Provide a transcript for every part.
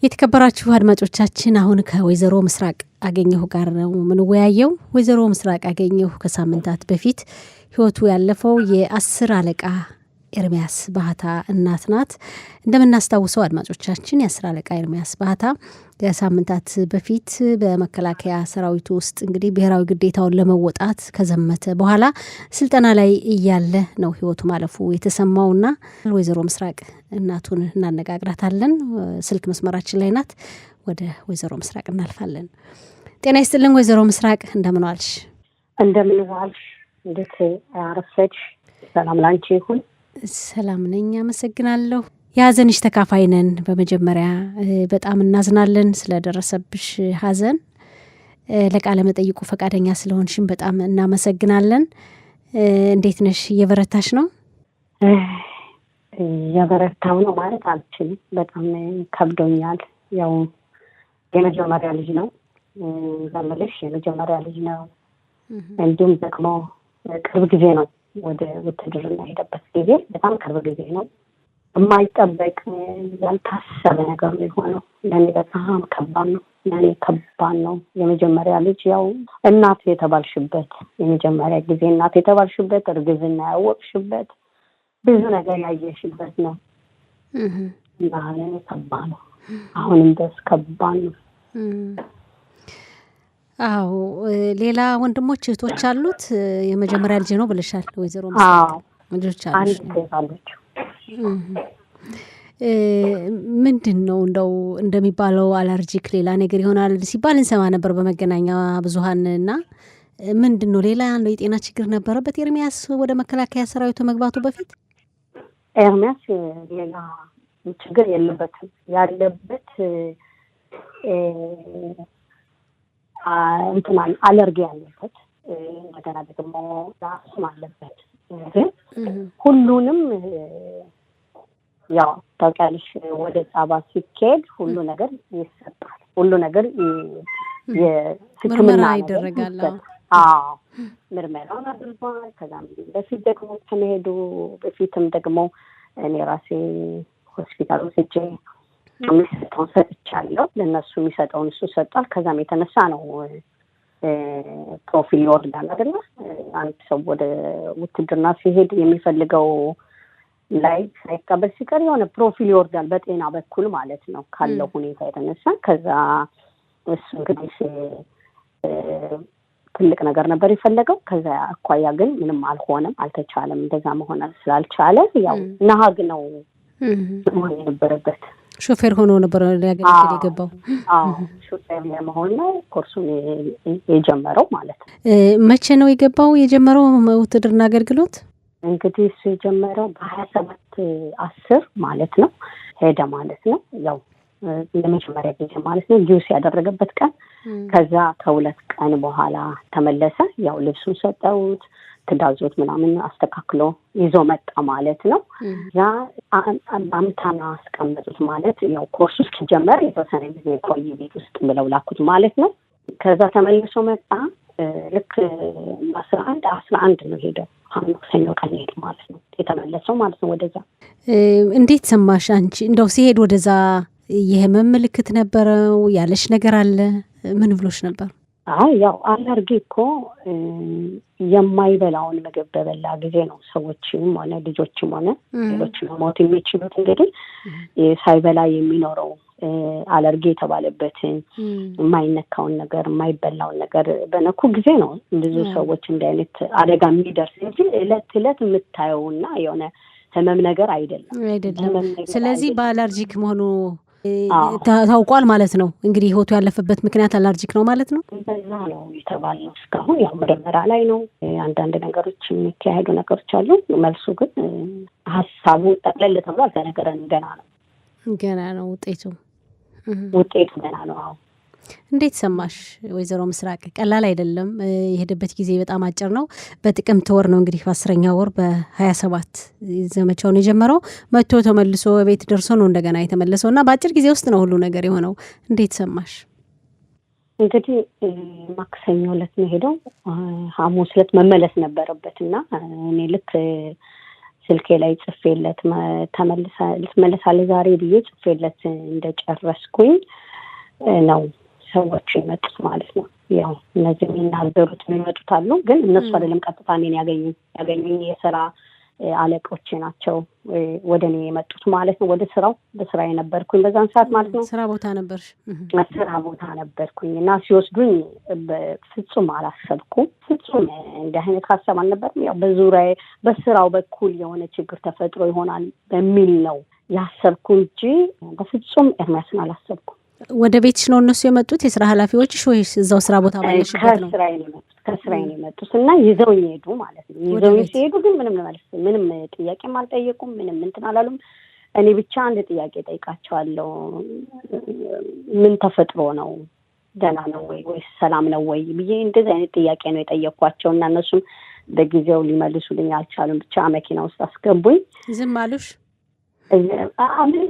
የተከበራችሁ አድማጮቻችን አሁን ከወይዘሮ ምስራቅ አገኘሁ ጋር ነው ምንወያየው። ወይዘሮ ምስራቅ አገኘሁ ከሳምንታት በፊት ህይወቱ ያለፈው የ10 አለቃ ኤርሚያስ ባህታ እናት ናት። እንደምናስታውሰው አድማጮቻችን የ10 አለቃ ኤርሚያስ ባህታ ከሳምንታት በፊት በመከላከያ ሰራዊቱ ውስጥ እንግዲህ ብሔራዊ ግዴታውን ለመወጣት ከዘመተ በኋላ ስልጠና ላይ እያለ ነው ህይወቱ ማለፉ የተሰማውና ወይዘሮ ምስራቅ እናቱን እናነጋግራታለን። ስልክ መስመራችን ላይ ናት። ወደ ወይዘሮ ምስራቅ እናልፋለን። ጤና ይስጥልን ወይዘሮ ምስራቅ፣ እንደምን ዋልሽ? እንደምን ዋልሽ? እንዴት አረፈድሽ? ሰላም ላንቺ ይሁን። ሰላም ነኝ፣ አመሰግናለሁ። የሀዘንሽ ተካፋይ ነን። በመጀመሪያ በጣም እናዝናለን ስለደረሰብሽ ሀዘን። ለቃለ መጠይቁ ፈቃደኛ ስለሆንሽም በጣም እናመሰግናለን። እንዴት ነሽ? እየበረታሽ ነው? እየበረታው ነው ማለት አልችልም። በጣም ከብዶኛል። ያው የመጀመሪያ ልጅ ነው ዘመልሽ፣ የመጀመሪያ ልጅ ነው። እንዲሁም ደግሞ ቅርብ ጊዜ ነው ወደ ውትድርና ሄደበት ጊዜ፣ በጣም ቅርብ ጊዜ ነው። የማይጠበቅ ያልታሰበ ነገር ነው የሆነው። ለእኔ በጣም ከባድ ነው። ለእኔ ከባድ ነው። የመጀመሪያ ልጅ ያው እናት የተባልሽበት፣ የመጀመሪያ ጊዜ እናት የተባልሽበት፣ እርግዝና ያወቅሽበት፣ ብዙ ነገር ያየሽበት ነው እና ለእኔ ከባድ ነው። አሁንም ድረስ ከባድ ነው። አዎ፣ ሌላ ወንድሞች እህቶች አሉት? የመጀመሪያ ልጅ ነው ብለሻል ወይዘሮ ምስራቅ። ልጆች አሉት? ምንድን ነው እንደው እንደሚባለው አለርጂክ ሌላ ነገር ይሆናል ሲባል እንሰማ ነበር በመገናኛ ብዙሃን እና ምንድን ነው ሌላ የጤና ችግር ነበረበት ኤርሚያስ ወደ መከላከያ ሰራዊቱ መግባቱ በፊት? ኤርሚያስ ሌላ ችግር የለበትም። ያለበት እንትን አለርጂ ያለበት፣ እንደገና ደግሞ ራስም አለበት። ግን ሁሉንም ያው ታውቂያለሽ፣ ወደ ጻባ ሲኬድ ሁሉ ነገር ይሰጣል። ሁሉ ነገር ምርመራ ይደረጋል። ምርመራውን አድርጓል። ከዛም በፊት ደግሞ ከመሄዱ በፊትም ደግሞ እኔ ራሴ ሆስፒታል ወስጄ የሚሰጠውን ሰጥቻለሁ። ለእነሱ የሚሰጠውን እሱ ሰጧል። ከዛም የተነሳ ነው ፕሮፊል ይወርዳል አይደለ? አንድ ሰው ወደ ውትድርና ሲሄድ የሚፈልገው ላይ ሳይቀበል ሲቀር የሆነ ፕሮፊል ይወርዳል፣ በጤና በኩል ማለት ነው፣ ካለው ሁኔታ የተነሳ። ከዛ እሱ እንግዲህ ትልቅ ነገር ነበር የፈለገው። ከዛ አኳያ ግን ምንም አልሆነም፣ አልተቻለም። እንደዛ መሆን ስላልቻለ ያው ነሀግ ነው መሆን የነበረበት። ሾፌር ሆኖ ነበር ሊያገለግል የገባው። ሾፌር ለመሆን ነው ኮርሱን የጀመረው ማለት ነው። መቼ ነው የጀመረው ውትድርና አገልግሎት? እንግዲህ እሱ የጀመረው በ27/10 ማለት ነው ሄደ ማለት ነው። ያው ለመጀመሪያ ጊዜ ማለት ነው ጁስ ያደረገበት ቀን። ከዛ ከ2 ቀን በኋላ ተመለሰ። ያው ልብሱን ሰጠውት፣ ትዳዞት ምናምን አስተካክሎ ይዞ መጣ ማለት ነው። ያ አምታና አስቀመጡት ማለት ያው ኮርሱ እስኪጀመር የተወሰነ ጊዜ ቆይ ቤት ውስጥ ብለው ላኩት ማለት ነው። ከዛ ተመልሶ መጣ። ልክ 11 ነው ሄደው ሰኞ ቀን ሄዱ ማለት ነው የተመለሰው ማለት ነው ወደዛ። እንዴት ሰማሽ አንቺ? እንደው ሲሄድ ወደዛ የህመም ምልክት ነበረው ያለሽ ነገር አለ? ምን ብሎሽ ነበር? ያው አለርጂ እኮ የማይበላውን ምግብ በበላ ጊዜ ነው ሰዎችም ሆነ ልጆችም ሆነ ሌሎች መሞት የሚችሉት። እንግዲህ ሳይበላ የሚኖረው አለርጂ የተባለበትን የማይነካውን ነገር የማይበላውን ነገር በነኩ ጊዜ ነው ብዙ ሰዎች እንዲህ አይነት አደጋ የሚደርስ እንጂ እለት የምታየውና የሆነ ህመም ነገር አይደለም። ስለዚህ በአለርጂክ መሆኑ ታውቋል ማለት ነው። እንግዲህ ህይወቱ ያለፈበት ምክንያት አለርጂክ ነው ማለት ነው። በዛ ነው የተባለው። እስካሁን ያው ምርመራ ላይ ነው። አንዳንድ ነገሮች የሚካሄዱ ነገሮች አሉ። መልሱ ግን ሀሳቡ ጠቅለል ተብሎ አልተነገረንም። ገና ነው ውጤቱ ገና ነው። እንዴት ሰማሽ ወይዘሮ ምስራቅ? ቀላል አይደለም። የሄደበት ጊዜ በጣም አጭር ነው። በጥቅምት ወር ነው እንግዲህ በ10ኛ ወር በ27 ዘመቻውን የጀመረው። መጥቶ ተመልሶ ቤት ደርሶ ነው እንደገና የተመለሰው እና በአጭር ጊዜ ውስጥ ነው ሁሉ ነገር የሆነው። እንዴት ሰማሽ? እንግዲህ ማክሰኞ ዕለት ነው ሄደው ሐሙስ ዕለት መመለስ ነበረበት እና እኔ ልክ ስልኬ ላይ ጽፌለት ትመለሳለህ ዛሬ ብዬ ጽፌለት እንደጨረስኩኝ ነው ሰዎች የመጡት ማለት ነው። ያው እነዚህ የሚናገሩት የሚመጡት አሉ፣ ግን እነሱ አይደለም ቀጥታ እኔን ያገኙኝ የስራ አለቆቼ ናቸው ወደ እኔ የመጡት ማለት ነው። ወደ በስራ የነበርኩኝ በዛን ሰዓት ማለት ነው። ስራ ቦታ ነበርሽ? ስራ ቦታ ነበርኩኝ እና ሲወስዱኝ ፍጹም አላሰብኩም። ፍጹም እንደ አይነት ሀሳብ አልነበርም። ያው በዙሪያዬ በስራው በኩል የሆነ ችግር ተፈጥሮ ይሆናል በሚል ነው ያሰብኩ እንጂ በፍጹም ኤርሚያስን አላሰብኩም። ወደ ቤትሽ ነው እነሱ የመጡት የስራ ኃላፊዎችሽ ወይስ እዛው ስራ ቦታ ባለሽበት ነው? ከስራዬ ነው የመጡት እና ይዘውኝ ሄዱ ማለት ነው። ይዘውኝ ሲሄዱ ግን ምንም ጥያቄም አልጠየቁም፣ ምንም እንትን አላሉም። እኔ ብቻ አንድ ጥያቄ ጠይቃቸዋለሁ። ምን ተፈጥሮ ነው? ደህና ነው ወይስ ሰላም ነው ወይ ብዬ እንደዚህ አይነት ጥያቄ ነው የጠየኳቸው እና እነሱም በጊዜው ሊመልሱልኝ አልቻሉም። ብቻ መኪና ውስጥ አስገቡኝ። ዝም አሉሽ?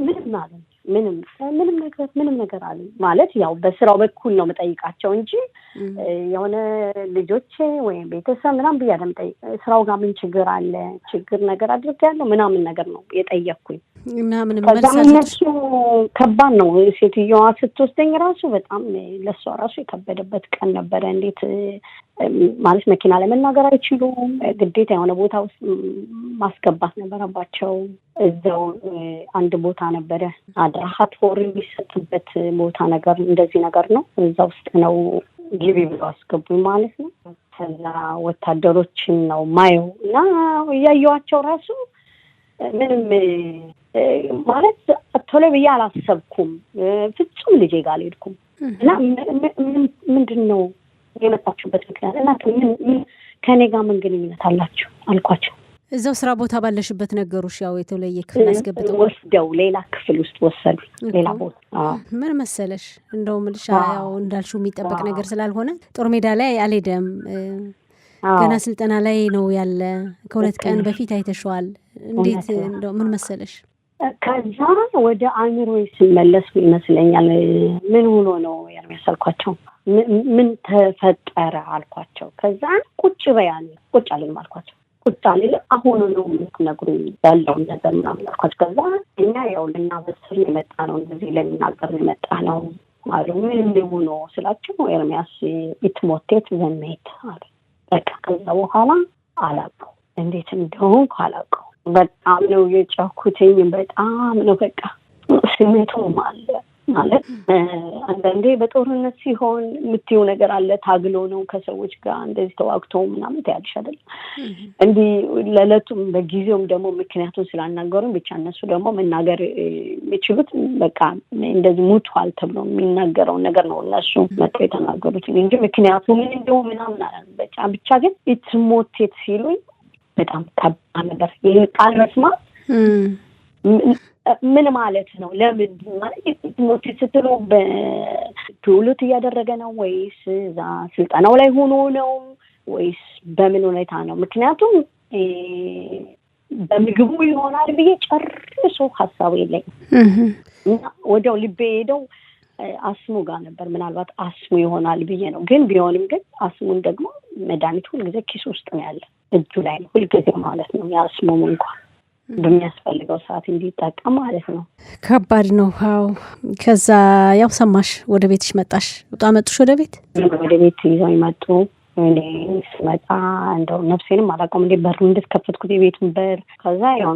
ምንም አሉ ምንም ነገር አሉ ማለት ያው በስራው በኩል ነው መጠይቃቸው እንጂ የሆነ ልጆቼ ወይም ቤተሰብ ምናምን ብዬ አይደለም ጠይቅ። ስራው ጋር ምን ችግር አለ ችግር ነገር አድርጌያለሁ ምናምን ነገር ነው የጠየቅኩኝ እና ምንም መልስ ከባድ ነው። ሴትዮዋ ስትወስደኝ ራሱ በጣም ለሷ ራሱ የከበደበት ቀን ነበረ። እንዴት ማለት መኪና ለመናገር አይችሉም። ግዴታ የሆነ ቦታ ውስጥ ማስገባት ነበረባቸው። እዛው አንድ ቦታ ነበረ አድራሃት ፎር የሚሰጥበት ቦታ ነገር እንደዚህ ነገር ነው። እዛ ውስጥ ነው ግቢ ብለው አስገቡኝ ማለት ነው። ከዛ ወታደሮችን ነው ማየው እና እያየኋቸው ራሱ ምንም ማለት ቶሎ ብዬ አላሰብኩም። ፍጹም ልጄ ጋር አልሄድኩም እና ምንድን ነው የመጣችሁበት ምክንያት እና ከኔ ጋር ምን ግንኙነት አላችሁ አልኳቸው። እዛው ስራ ቦታ ባለሽበት ነገሮች ያው የተለየ ክፍል አስገብተው ወስደው ሌላ ክፍል ውስጥ ወሰዱ። ሌላ ቦታ ምን መሰለሽ እንደውም ልሻ ያው እንዳልሽው የሚጠበቅ ነገር ስላልሆነ ጦር ሜዳ ላይ አልሄደም። ገና ስልጠና ላይ ነው ያለ። ከሁለት ቀን በፊት አይተሽዋል። እንዴት እንደው ምን መሰለሽ ከዛ ወደ አእምሮዬ ስመለስ ይመስለኛል ምን ሆኖ ነው ኤርሚያስ አልኳቸው። ምን ተፈጠረ አልኳቸው። ከዛ ቁጭ አለኝ አልኳቸው። ቁጭ አለኝ አሁን ነው የምትነግሩኝ ያለው ነገር ምናምን አልኳቸው። ከዛ እኛ ያው ልናበስር የመጣ ነው እንደዚህ ለሚናገር የመጣ ነው አሉ። ምን ሆኖ ስላቸው ኤርሚያስ ኢትሞቴት ዘሜት አለ። በቃ ከዛ በኋላ አላውቀው እንዴት እንደሆንኩ አላውቀው። በጣም ነው የጨኩትኝ። በጣም ነው በቃ ስሜቱም አለ ማለት አንዳንዴ በጦርነት ሲሆን የምትይው ነገር አለ። ታግሎ ነው ከሰዎች ጋር እንደዚህ ተዋግቶ ምናምን ታያለሽ አይደል? እንዲህ ለለቱም በጊዜውም ደግሞ ምክንያቱን ስላናገሩን ብቻ እነሱ ደግሞ መናገር የሚችሉት በቃ እንደዚህ ሙቷል ተብሎ የሚናገረውን ነገር ነው እነሱ መጥተው የተናገሩት እንጂ ምክንያቱ ምን እንደው ምናምን አላለም። ብቻ ግን ኢትሞቴት ሲሉኝ በጣም ከባድ ነበር። ይሄ ቃል መስማት ምን ማለት ነው? ለምን ማለት ሞት ስትሉ በትውልት እያደረገ ነው ወይስ እዛ ስልጠናው ላይ ሆኖ ነው ወይስ በምን ሁኔታ ነው? ምክንያቱም በምግቡ ይሆናል ብዬ ጨርሶ ሀሳቡ የለኝም እና ወዲያው ልቤ ሄደው አስሙ ጋር ነበር። ምናልባት አስሙ ይሆናል ብዬ ነው። ግን ቢሆንም ግን አስሙን ደግሞ መድኃኒት ሁልጊዜ ኪስ ውስጥ ነው ያለ፣ እጁ ላይ ነው ሁልጊዜ ማለት ነው። የአስሙም እንኳን በሚያስፈልገው ሰዓት እንዲጠቀም ማለት ነው። ከባድ ነው። አዎ። ከዛ ያው ሰማሽ፣ ወደ ቤትሽ መጣሽ። መጡሽ ወደ ቤት ይዘው ይመጡ። እኔ ስመጣ እንደው ነፍሴንም አላውቀውም። እንዴ በሩ እንደከፈትኩት የቤቱን በር ከዛ ያው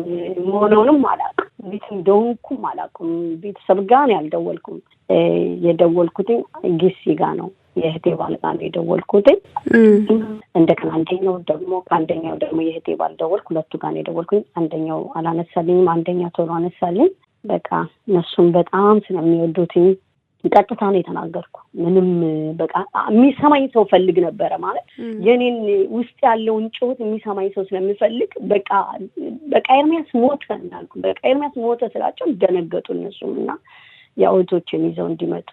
መሆኑንም አላውቅም፣ ቤት እንደሆንኩም አላውቅም። ቤተሰብ ጋር ያልደወልኩም። የደወልኩት ጊሲ ጋር ነው፣ የእህቴ ባል ጋር ነው የደወልኩት። እንደገና አንደኛው ደግሞ የእህቴ ባል ደወልኩ። ሁለቱ ጋር ነው የደወልኩኝ። አንደኛው አላነሳልኝም፣ አንደኛው ቶሎ አነሳልኝ። በቃ እነሱም በጣም ስለሚወዱትኝ ቀጥታ ነው የተናገርኩ። ምንም በቃ የሚሰማኝ ሰው ፈልግ ነበረ ማለት የኔን ውስጥ ያለውን ጩኸት የሚሰማኝ ሰው ስለምፈልግ በቃ ኤርሚያስ ሞተ እናልኩ። በቃ ኤርሚያስ ሞተ ስላቸው ደነገጡ እነሱም እና ያውቶችን ይዘው እንዲመጡ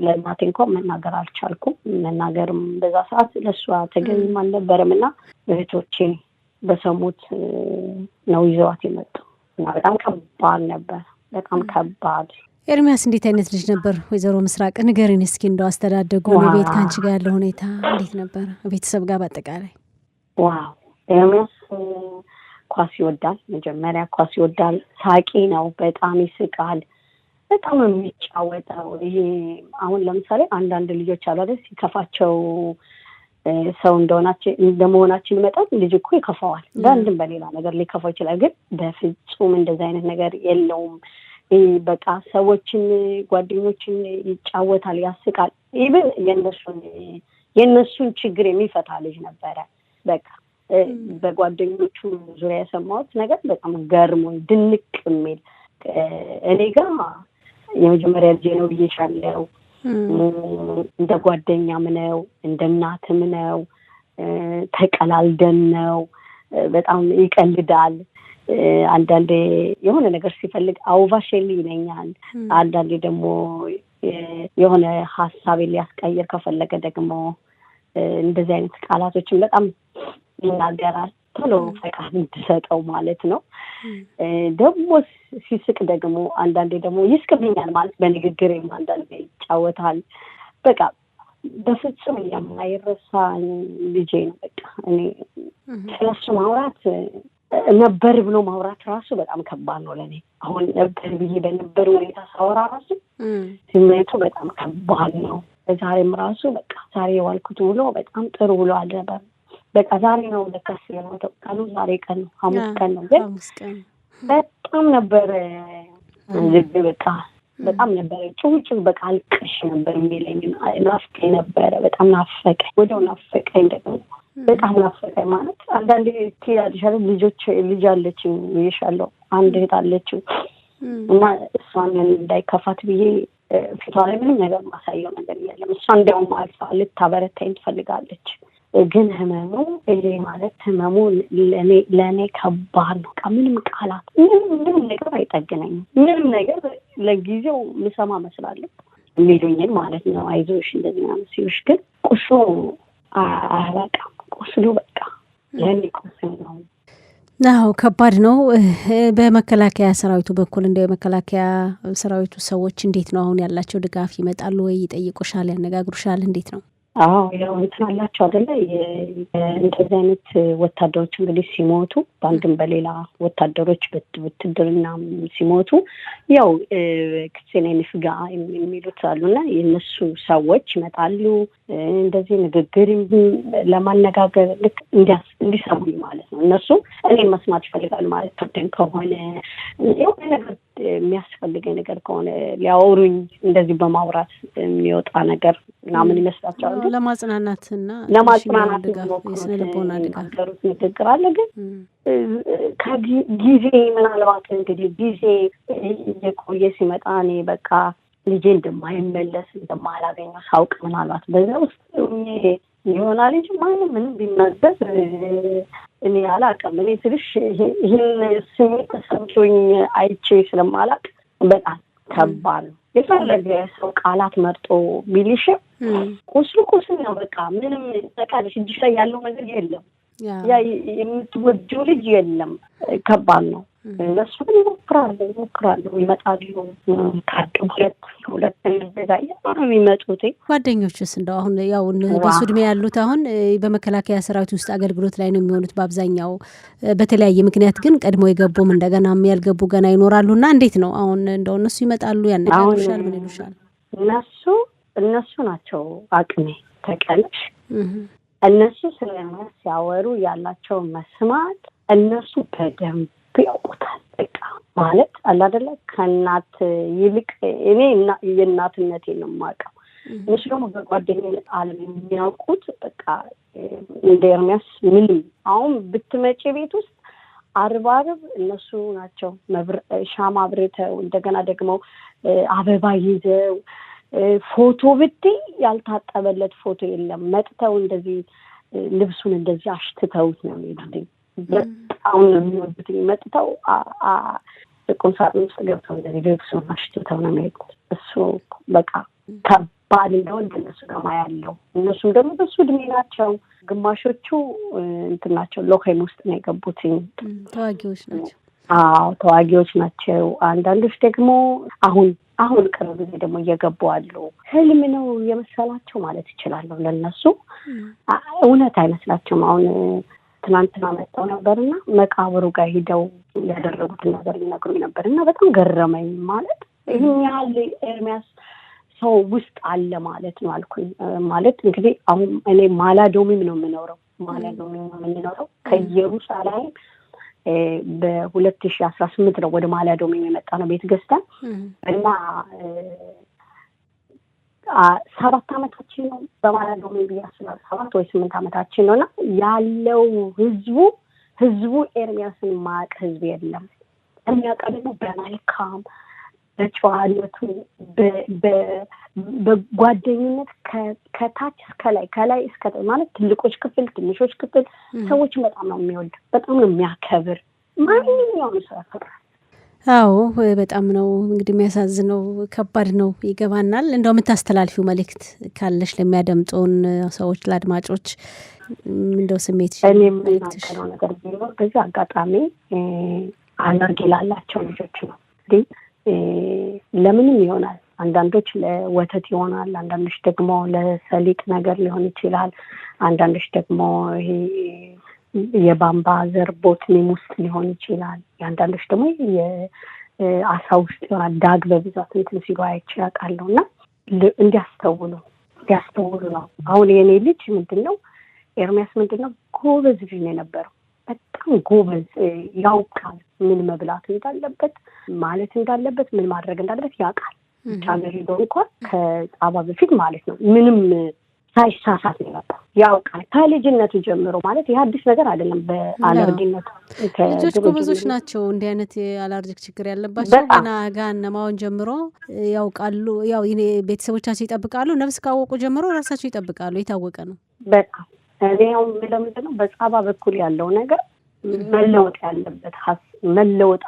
ለእናቴ እንኳን መናገር አልቻልኩም። መናገርም በዛ ሰዓት ለእሷ ተገኝም አልነበረም እና እህቶቼ በሰሙት ነው ይዘዋት የመጡ እና በጣም ከባድ ነበር። በጣም ከባድ። ኤርሚያስ እንዴት አይነት ልጅ ነበር? ወይዘሮ ምስራቅ ንገሪን እስኪ። እንደው አስተዳደጉ ቤት ከአንቺ ጋር ያለው ሁኔታ እንዴት ነበር? ቤተሰብ ጋር በአጠቃላይ። ዋው ኤርሚያስ ኳስ ይወዳል። መጀመሪያ ኳስ ይወዳል። ሳቂ ነው፣ በጣም ይስቃል፣ በጣም የሚጫወተው። ይሄ አሁን ለምሳሌ አንዳንድ ልጆች አሉ አይደል ሲከፋቸው ሰው እንደመሆናችን መጠን ልጅ እኮ ይከፋዋል። በአንድም በሌላ ነገር ሊከፋው ይችላል። ግን በፍጹም እንደዚህ አይነት ነገር የለውም። በቃ ሰዎችን ጓደኞችን ይጫወታል፣ ያስቃል። ኢቭን የእነሱን ችግር የሚፈታ ልጅ ነበረ። በቃ በጓደኞቹ ዙሪያ የሰማሁት ነገር በጣም ገርሞኝ ድንቅ የሚል እኔ ጋር የመጀመሪያ ልጄ ነው ብዬሻለሁ። እንደ ጓደኛም ነው፣ እንደ እናትም ነው። ተቀላልደን ነው። በጣም ይቀልዳል። አንዳንዴ የሆነ ነገር ሲፈልግ አውቫሼሊ ይለኛል። አንዳንዴ ደግሞ የሆነ ሀሳቤን ሊያስቀይር ከፈለገ ደግሞ እንደዚህ አይነት ቃላቶችን በጣም ይናገራል። ቶሎ ፈቃድ እንድሰጠው ማለት ነው። ደግሞ ሲስቅ ደግሞ አንዳንዴ ደግሞ ይስቅብኛል ማለት በንግግሬም አንዳንዴ ይጫወታል። በቃ በፍጹም የማይረሳ ልጄ ነው። በቃ እኔ ስለሱ ማውራት ነበር ብሎ ማውራት ራሱ በጣም ከባድ ነው ለኔ። አሁን ነበር ብዬ በነበር ሁኔታ ሳወራ ራሱ ስሜቱ በጣም ከባድ ነው። ዛሬም ራሱ በቃ ዛሬ የዋልኩት ውሎ በጣም ጥሩ ውሎ አልነበረም። በቃ ዛሬ ነው ለካስ የሞተው ቀኑ ዛሬ ቀን ነው፣ ሐሙስ ቀን ነው። ግን በጣም ነበር ልብ በቃ በጣም ነበር ጭውጭው በቃ አልቅሽ ነበር የሚለኝ። ናፍቀኝ ነበረ፣ በጣም ናፈቀኝ። ወዲያው ናፈቀኝ ደግሞ በጣም ናፈቀኝ ማለት አንዳንዴ ትያለሽ ልጅ አለችኝ ይሻለው አንድ እህት አለችው እና እሷን እንዳይከፋት ብዬ ፊቷ ላይ ምንም ነገር ማሳየው ነገር የለም። እሷ እንዲያውም አልፋ ልታበረታኝ ትፈልጋለች። ግን ህመሙ ይሄ ማለት ህመሙ ለእኔ ከባድ ነው። ምንም ቃላት ምንም ነገር አይጠግነኝም። ምንም ነገር ለጊዜው ምሰማ መስላለሁ የሚሉኝን ማለት ነው። አይዞሽ እንደዚህ ምናምን ሲሉሽ ግን ቁስሉ አያበቃም። ቁስሉ በቃ ለእኔ ቁስል ነው። አዎ ከባድ ነው። በመከላከያ ሰራዊቱ በኩል እንደው የመከላከያ ሰራዊቱ ሰዎች እንዴት ነው አሁን ያላቸው ድጋፍ? ይመጣሉ ወይ? ይጠይቁሻል? ያነጋግሩሻል? እንዴት ነው? አዎ ያው እንትን አላቸው አይደለ? እንደዚህ አይነት ወታደሮች እንግዲህ ሲሞቱ በአንድም በሌላ ወታደሮች ውትድርና ሲሞቱ ያው ክሴኔ ንፍጋ የሚሉት አሉና የነሱ ሰዎች ይመጣሉ። እንደዚህ ንግግር ለማነጋገር ልክ እንዲሰሙኝ ማለት ነው። እነሱ እኔን መስማት ይፈልጋሉ ማለት ተደን ከሆነ የሆነ ነገር የሚያስፈልገኝ ነገር ከሆነ ሊያወሩኝ እንደዚህ በማውራት የሚወጣ ነገር ምናምን ይመስላቸዋል። ለማጽናናትና ለማጽናናት የስነ ልቦና ድጋፍ ንግግር አለ። ግን ከጊዜ ምናልባት እንግዲህ ጊዜ እየቆየ ሲመጣ እኔ በቃ ልጄ እንደማይመለስ እንደማላገኘው ሳውቅ ምናልባት በዛ ውስጥ ይሆናል እንጂ ማንም ምንም ቢናገር እኔ አላውቅም። እኔ ትንሽ ይህን ስሜት ተሰምቶኝ አይቼ ስለማላውቅ በጣም ከባድ ነው። የፈለገ ሰው ቃላት መርጦ ቢልሽም ቁስል ነው። በቃ ምንም ተቃለሽ እጅሽ ላይ ያለው ነገር የለም። ያ የምትወጂው ልጅ የለም። ከባድ ነው። እነሱ ግን ይሞክራሉ፣ ይመጣሉ። ካርድ ሁለት እንደዛያ ነው የሚመጡት። ጓደኞችስ እንደው አሁን ያው በሱ እድሜ ያሉት አሁን በመከላከያ ሰራዊት ውስጥ አገልግሎት ላይ ነው የሚሆኑት በአብዛኛው። በተለያየ ምክንያት ግን ቀድሞ የገቡም እንደገና ያልገቡ ገና ይኖራሉና እንዴት ነው አሁን እንደው እነሱ ይመጣሉ? ያነጋግሩሻል? ምን ይሉሻል? እነሱ ናቸው አቅሜ ተቀለሽ እነሱ ስለነሱ ሲያወሩ ያላቸው መስማት እነሱ በደንብ ያውቁታል። በቃ ማለት አለ አይደለ? ከእናት ይልቅ እኔ የእናትነቴን ነው የማውቀው። እነሱ ደግሞ በጓደኝነት ዓለም የሚያውቁት በቃ እንደ ኤርሚያስ ምንም አሁን ብትመጪ ቤት ውስጥ አርብ እነሱ ናቸው ሻማ አብርተው እንደገና ደግሞ አበባ ይዘው ፎቶ ብትይ ያልታጠበለት ፎቶ የለም። መጥተው እንደዚህ ልብሱን እንደዚህ አሽትተውት ነው የሚሄዱት። በጣም ነው የሚወዱት። መጥተው ቁም ሳጥን ውስጥ ገብተው እንደዚህ ልብሱን አሽትተው ነው የሚሄዱት። እሱ በቃ ከባድ እንደሆነ እነሱ ጋር ያለው እነሱም ደግሞ በሱ እድሜ ናቸው። ግማሾቹ እንትን ናቸው ሎኬም ውስጥ ነው የገቡት። ተዋጊዎች ናቸው። አዎ ተዋጊዎች ናቸው። አንዳንዶች ደግሞ አሁን ቅርብ ጊዜ ደግሞ እየገቡ አሉ። ህልም ነው የመሰላቸው ማለት ይችላለሁ። ለነሱ እውነት አይመስላቸውም። አሁን ትናንትና መጣው ነበርና መቃብሩ ጋር ሄደው ያደረጉትን ነገር ሊነግሩኝ ነበርና በጣም ገረመኝ። ማለት ይሄን ያህል ኤርሚያስ ሰው ውስጥ አለ ማለት ነው አልኩኝ። ማለት እንግዲህ አሁን እኔ ማላዶሚም ነው የምኖረው ከኢየሩሳሌም በ2018 ነው ወደ ማላዶሚም የመጣ ነው ቤት ገዝተን እና 7 ዓመታችን ነው በማላዶሚም ቢያስባል 7 ወይ 8 ዓመታችን ነውና ያለው ህዝቡ ኤርሚያስን ማቅ ህዝብ የለም። የሚያቀርቡ በመልካም በጨዋነቱ በጓደኝነት ከታች እስከ ላይ ከላይ እስከ ማለት ትልቆች ክፍል ትንሾች ክፍል ሰዎችን በጣም ነው የሚወድ፣ በጣም ነው የሚያከብር። ማንኛውም ሰው ያከብራል። አዎ በጣም ነው እንግዲህ የሚያሳዝነው፣ ከባድ ነው፣ ይገባናል። እንደው የምታስተላልፊው መልእክት ካለሽ ለሚያደምጡን ሰዎች ለአድማጮች እንደው ስሜት እኔ የምናገረው ነገር ቢኖር በዚህ አጋጣሚ አለርጂ ላላቸው ልጆች ነው። እንግዲህ ለምንም ይሆናል። አንዳንዶች ለወተት ይሆናል፣ አንዳንዶች ደግሞ ለሰሊጥ ነገር ሊሆን ይችላል፣ አንዳንዶች ደግሞ ይሄ የባምባ ዘር ቦትኒም ውስጥ ሊሆን ይችላል፣ አንዳንዶች ደግሞ የአሳ ውስጥ ይሆናል። ዳግ በብዛት እንትን ሲሉ አይቻቃለሁ እና እንዲያስተውሉ ነው። አሁን የኔ ልጅ ምንድነው ኤርሚያስ ምንድነው ጎበዝ ልጅ ነው የነበረው። በጣም ጎበዝ፣ ያውቃል ምን መብላት እንዳለበት ማለት እንዳለበት ምን ማድረግ እንዳለበት ያውቃል። ቻገር ሄዶ እንኳን ከጣባ በፊት ማለት ነው ምንም ሳይሳሳት ነው ነበር ያውቃል ከልጅነቱ ጀምሮ። ማለት ይህ አዲስ ነገር አይደለም። በአለርጂነቱ ልጆች ጎበዞች ናቸው። እንዲህ አይነት የአለርጂክ ችግር ያለባቸው ገና ጋነማውን ጀምሮ ያውቃሉ። ያው ቤተሰቦቻቸው ይጠብቃሉ። ነፍስ ካወቁ ጀምሮ ራሳቸው ይጠብቃሉ። የታወቀ ነው በጣም። እኔ ያው ለምንድነው በጻባ በኩል ያለው ነገር መለወጥ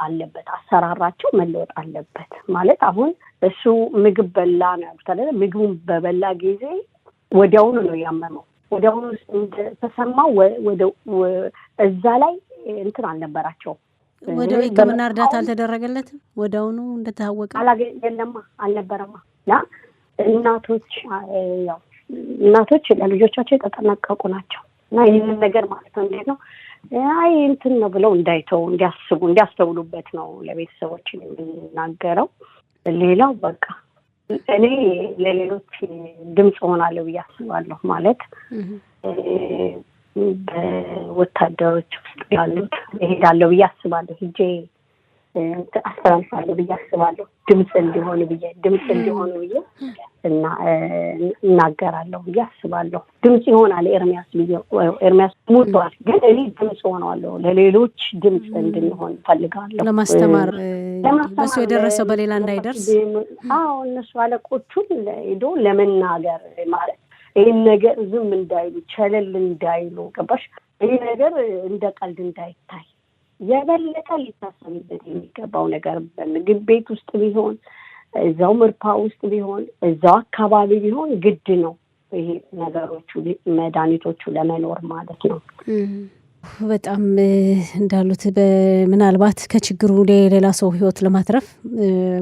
አለበት፣ አሰራራቸው መለወጥ አለበት። ማለት አሁን እሱ ምግብ በላ ነው ያሉት አይደል? ምግቡን በበላ ጊዜ ወዲያውኑ ነው ያመመው። ወዲያውኑ ተሰማው። እዛ ላይ እንትን አልነበራቸው። ወደ ሕክምና እርዳታ አልተደረገለትም። ወዲያውኑ እንደታወቀ አልነበረማ። ያ እናቶች ለልጆቻቸው የተጠነቀቁ ናቸው። እና ይህንን ነገር ማለት ነው እንዴት ነው አይ እንትን ነው ብለው እንዲያስተውሉበት ነው ለቤተሰቦች የምናገረው። ሌላው በቃ እኔ ለሌሎች ድምጽ ሆናለሁ ብዬ አስባለሁ። ማለት በወታደሮች ውስጥ ያሉት እሄዳለሁ ብዬ አስባለሁ። ሂጄ አስተላልፋለሁ ብዬ አስባለሁ። ድምጽ እንዲሆኑ ብዬ እና እናገራለሁ ብዬ አስባለሁ። ድምጽ ይሆናል ኤርሚያስ ሞቷል፣ ግን እኔ ድምጽ ሆነዋለሁ። ለሌሎች ድምጽ እንድንሆን ፈልጋለሁ። ለማስተማር በሱ የደረሰው በሌላ እንዳይደርስ። አዎ እነሱ አለቆቹን ሄዶ ለመናገር ማለት ይህን ነገር ዝም እንዳይሉ፣ ቸለል እንዳይሉ፣ ገባሽ? ይህ ነገር እንደ ቀልድ እንዳይታይ የበለጠ ሊታሰብበት የሚገባው ነገር በምግብ ቤት ውስጥ ቢሆን፣ እዛው ምርፓ ውስጥ ቢሆን፣ እዛው አካባቢ ቢሆን ግድ ነው ይሄ ነገሮቹ መድኃኒቶቹ ለመኖር ማለት ነው። በጣም እንዳሉት ምናልባት ከችግሩ ሌላ ሰው ሕይወት ለማትረፍ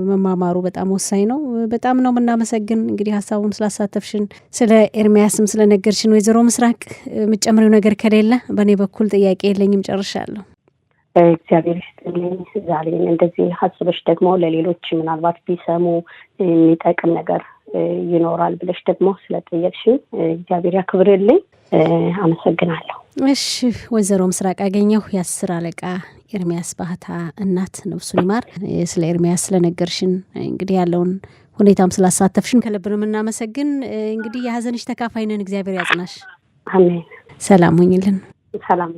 መማማሩ በጣም ወሳኝ ነው። በጣም ነው የምናመሰግን እንግዲህ ሀሳቡን ስላሳተፍሽን፣ ስለ ኤርሚያስም ስለነገርሽን። ወይዘሮ ምስራቅ የምትጨምሪው ነገር ከሌለ በእኔ በኩል ጥያቄ የለኝም፣ ጨርሻለሁ። እግዚአብሔር ይስጥልኝ። ዛሬ እንደዚህ ሀሳቦች ደግሞ ለሌሎች ምናልባት ቢሰሙ የሚጠቅም ነገር ይኖራል ብለሽ ደግሞ ስለጠየቅሽኝ እግዚአብሔር ያክብርልኝ። አመሰግናለሁ። እሺ፣ ወይዘሮ ምስራቅ አገኘሁ የ10 አለቃ ኤርሚያስ ባህታ እናት ነፍሱን ይማር። ስለ ኤርሚያስ ስለነገርሽን እንግዲህ ያለውን ሁኔታም ስላሳተፍሽን ከልብ ነው የምናመሰግን። እንግዲህ የሀዘንሽ ተካፋይ ነን። እግዚአብሔር ያጽናሽ። አሜን። ሰላም ሁኝልን። ሰላም